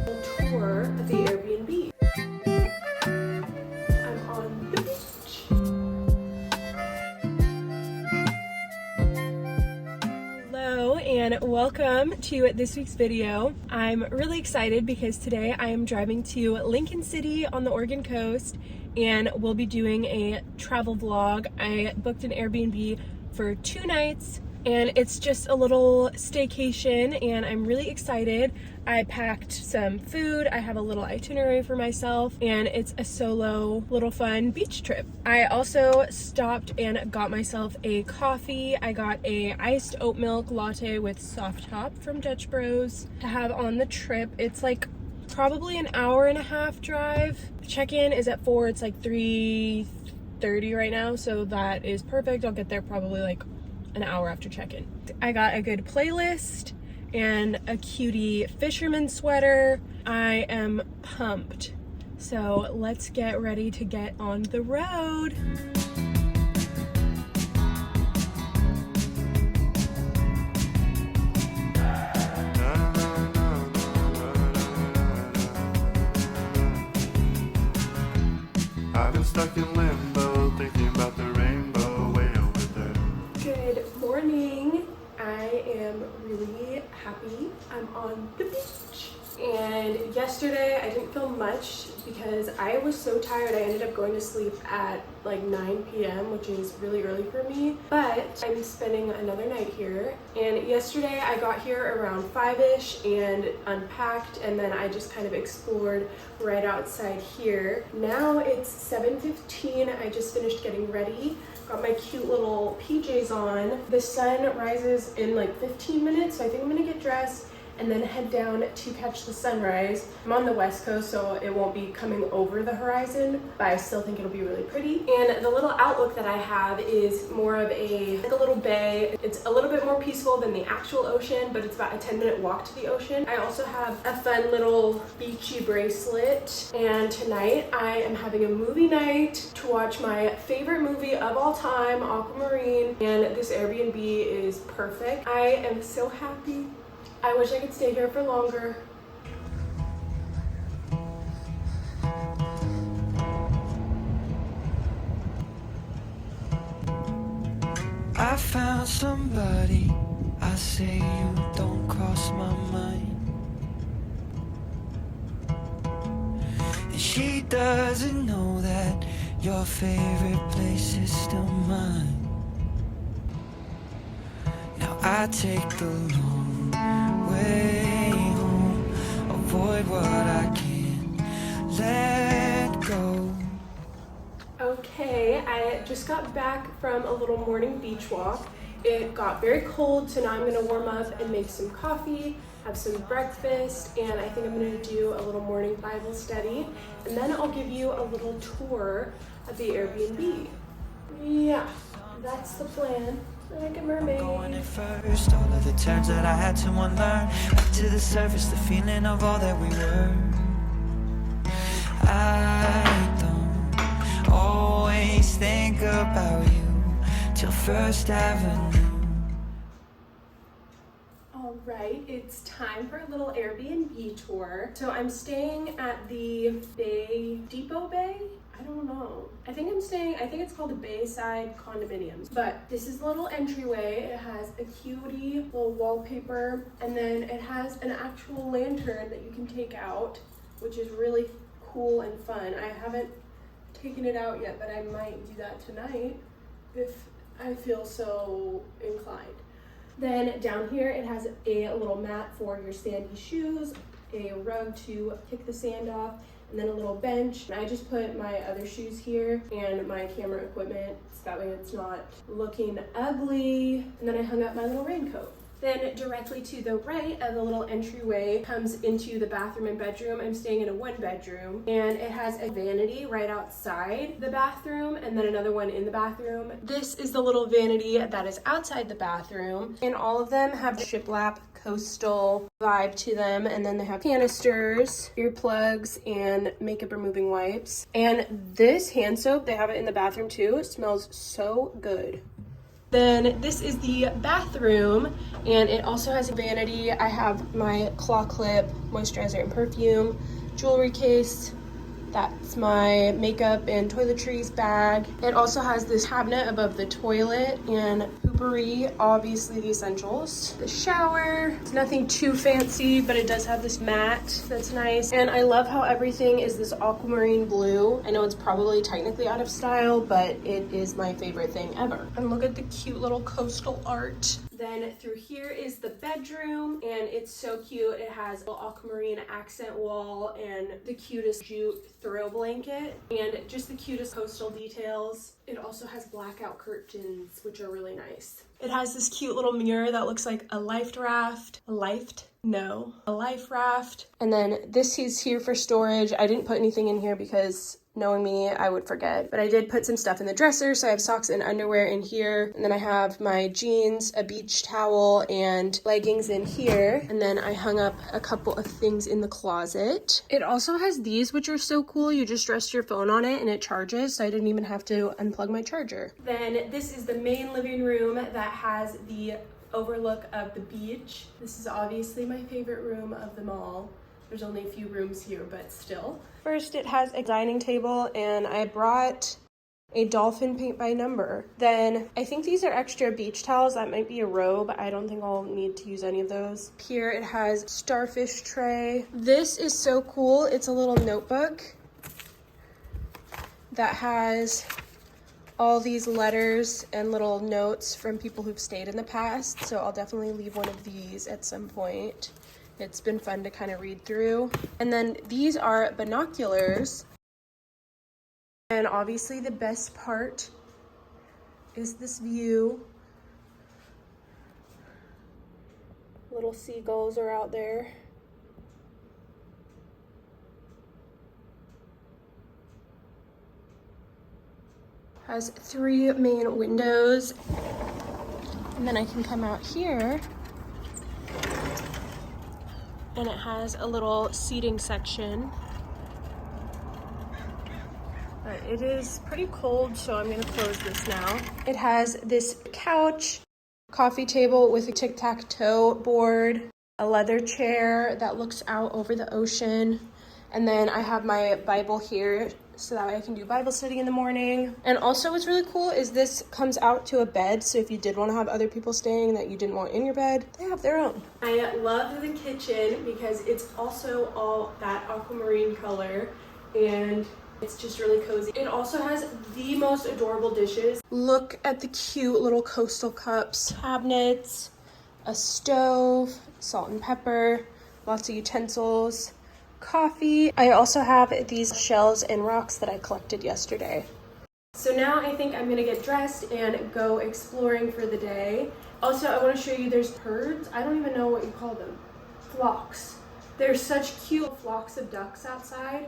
Tour of the Air Bnb. I'm on the beach. Hello and welcome to this week's video. I'm really excited because today I am driving to Lincoln City on the Oregon coast and we'll be doing a travel vlog. I booked an Airbnb for 2 nights and it's just a little staycation and I'm really excited. I packed some food, I have a little itinerary for myself, and it's a solo little fun beach trip. I also stopped and got myself a coffee. I got a iced oat milk latte with soft top from Dutch Bros to have on the trip. It's like probably an hour and a half drive. Check-in is at 4, it's like 3:30 right now, so that is perfect. I'll get there probably like an hour after check-in. I got a good playlist and a cutie fisherman sweater. I am pumped. So let's get ready to get on the road. I've been stuck in limbo, thinking about the rainbow way over there. Good morning. I am really happy. I'm on the beach. And yesterday I didn't film much because I was so tired. I ended up going to sleep at like 9 p.m., which is really early for me. But I'm spending another night here. And yesterday I got here around 5-ish and unpacked, and then I just kind of explored right outside here. Now it's 7:15. I just finished getting ready. Got my cute little PJs on. The sun rises in like 15 minutes, so I think I'm gonna get dressed and then head down to catch the sunrise. I'm on the west coast, so it won't be coming over the horizon, but I still think it'll be really pretty. And the little outlook that I have is more of like a little bay. It's a little bit more peaceful than the actual ocean, but it's about a 10-minute walk to the ocean. I also have a fun little beachy bracelet, and tonight I am having a movie night to watch my favorite movie of all time, Aquamarine, and this Airbnb is perfect. I am so happy. I wish I could stay here for longer. I found somebody, I say you don't cross my mind. And she doesn't know that your favorite place is still mine. Now I take the long way home, avoid what I can't let go. Okay, I just got back from a little morning beach walk. It got very cold, so now I'm gonna warm up and make some coffee, have some breakfast, and I think I'm gonna do a little morning Bible study, and then I'll give you a little tour of the Airbnb. Yeah, that's the plan. Like a mermaid. Going in first, all of the turns that I had to unlearn. Back to the surface, the feeling of all that we were. I don't always think about you till First Avenue. All right, it's time for a little Airbnb tour. So I'm staying at the Depoe Bay? I don't know. I think it's called the Bayside condominiums. But this is the little entryway. It has a cutie little wallpaper, and then it has an actual lantern that you can take out, which is really cool and fun. I haven't taken it out yet, but I might do that tonight if I feel so inclined. Then down here it has a little mat for your sandy shoes, a rug to kick the sand off, and then a little bench. I just put my other shoes here and my camera equipment so that way it's not looking ugly. And then I hung up my little raincoat. Then directly to the right of the little entryway comes into the bathroom and bedroom. I'm staying in a 1-bedroom, and it has a vanity right outside the bathroom and then another one in the bathroom. This is the little vanity that is outside the bathroom, and all of them have shiplap coastal vibe to them, and then they have canisters, earplugs, and makeup removing wipes. And this hand soap, they have it in the bathroom too. It smells so good. Then this is the bathroom, and it also has a vanity. I have my claw clip, moisturizer and perfume, jewelry case. That's my makeup and toiletries bag. It also has this cabinet above the toilet and poopery, obviously the essentials. The shower, it's nothing too fancy, but it does have this mat that's nice. And I love how everything is this aquamarine blue. I know it's probably technically out of style, but it is my favorite thing ever. And look at the cute little coastal art. Then through here is the bedroom, and it's so cute. It has a little aquamarine accent wall and the cutest jute throw blanket and just the cutest coastal details. It also has blackout curtains, which are really nice. It has this cute little mirror that looks like a life raft. A life raft. And then this is here for storage. I didn't put anything in here because knowing me, I would forget. But I did put some stuff in the dresser, so I have socks and underwear in here. And then I have my jeans, a beach towel, and leggings in here. And then I hung up a couple of things in the closet. It also has these, which are so cool. You just rest your phone on it and it charges, so I didn't even have to unplug my charger. Then this is the main living room that has the overlook of the beach. This is obviously my favorite room of them all. There's only a few rooms here, but still. First, it has a dining table, and I brought a dolphin paint by number. Then I think these are extra beach towels. That might be a robe. I don't think I'll need to use any of those. Here it has starfish tray. This is so cool. It's a little notebook that has all these letters and little notes from people who've stayed in the past. So I'll definitely leave one of these at some point. It's been fun to kind of read through. And then these are binoculars. And obviously the best part is this view. Little seagulls are out there. Has 3 main windows. And then I can come out here and it has a little seating section. But it is pretty cold, so I'm gonna close this now. It has this couch, coffee table with a tic-tac-toe board, a leather chair that looks out over the ocean, and then I have my Bible here so that way I can do Bible study in the morning. And also what's really cool is this comes out to a bed, so if you did want to have other people staying that you didn't want in your bed, they have their own. I love the kitchen because it's also all that aquamarine color and it's just really cozy. It also has the most adorable dishes. Look at the cute little coastal cups, cabinets, a stove, salt and pepper, lots of utensils, coffee. I also have these shells and rocks that I collected yesterday. So now I think I'm gonna get dressed and go exploring for the day. Also, I wanna show you there's birds. I don't even know what you call them. Flocks. There's such cute flocks of ducks outside.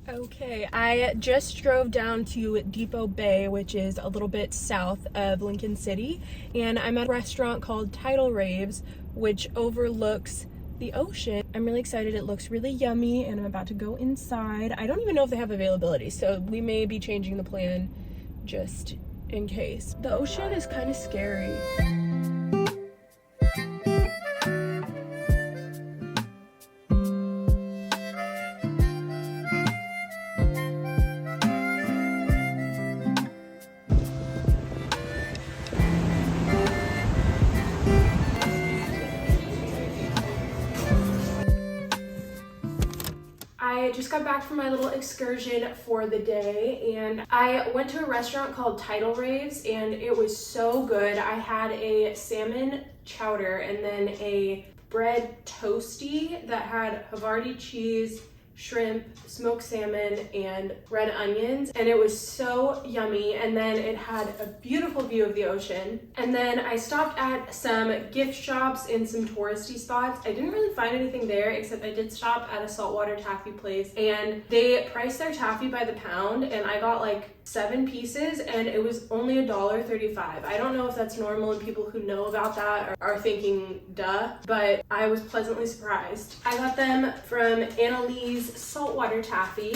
Okay, I just drove down to Depoe Bay, which is a little bit south of Lincoln City, and I'm at a restaurant called Tidal Raves, which overlooks the ocean. I'm really excited. It looks really yummy, and I'm about to go inside. I don't even know if they have availability, so we may be changing the plan just in case. The ocean is kind of scary. I just got back from my little excursion for the day, and I went to a restaurant called Tidal Raves, and it was so good. I had a salmon chowder and then a bread toasty that had Havarti cheese, shrimp, smoked salmon, and red onions, and it was so yummy. And then it had a beautiful view of the ocean. And then I stopped at some gift shops in some touristy spots. I didn't really find anything there, except I did stop at a saltwater taffy place, and they priced their taffy by the pound, and I got like 7 pieces and it was only $1.35. I don't know if that's normal and people who know about that are thinking duh, but I was pleasantly surprised. I got them from Annalise Saltwater Taffy.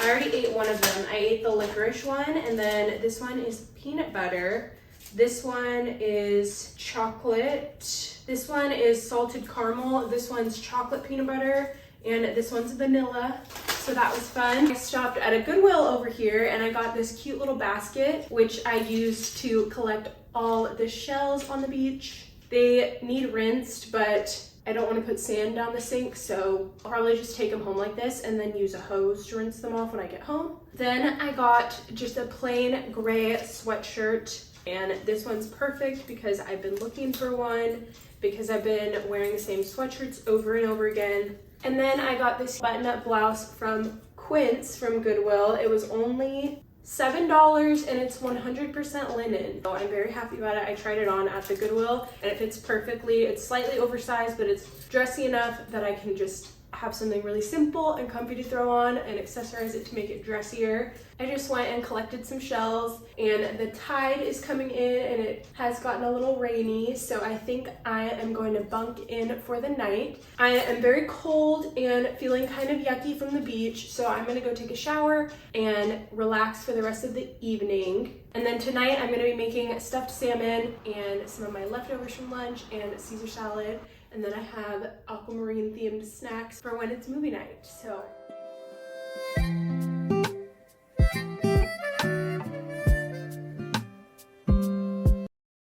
I already ate one of them. I ate the licorice one, and then this one is peanut butter. This one is chocolate. This one is salted caramel. This one's chocolate peanut butter, and this one's vanilla. So that was fun. I stopped at a Goodwill over here, and I got this cute little basket, which I use to collect all the shells on the beach. They need rinsed, but I don't want to put sand down the sink, so I'll probably just take them home like this and then use a hose to rinse them off when I get home. Then I got just a plain gray sweatshirt, and this one's perfect because I've been looking for one, because I've been wearing the same sweatshirts over and over again. And then I got this button-up blouse from Quince from Goodwill. It was only $7 and it's 100% linen. So I'm very happy about it. I tried it on at the Goodwill and it fits perfectly. It's slightly oversized, but it's dressy enough that I can just have something really simple and comfy to throw on and accessorize it to make it dressier. I just went and collected some shells, and the tide is coming in and it has gotten a little rainy, so I think I am going to bunk in for the night. I am very cold and feeling kind of yucky from the beach, so I'm gonna go take a shower and relax for the rest of the evening. And then tonight I'm gonna be making stuffed salmon and some of my leftovers from lunch and Caesar salad. And then I have aquamarine themed snacks for when it's movie night. So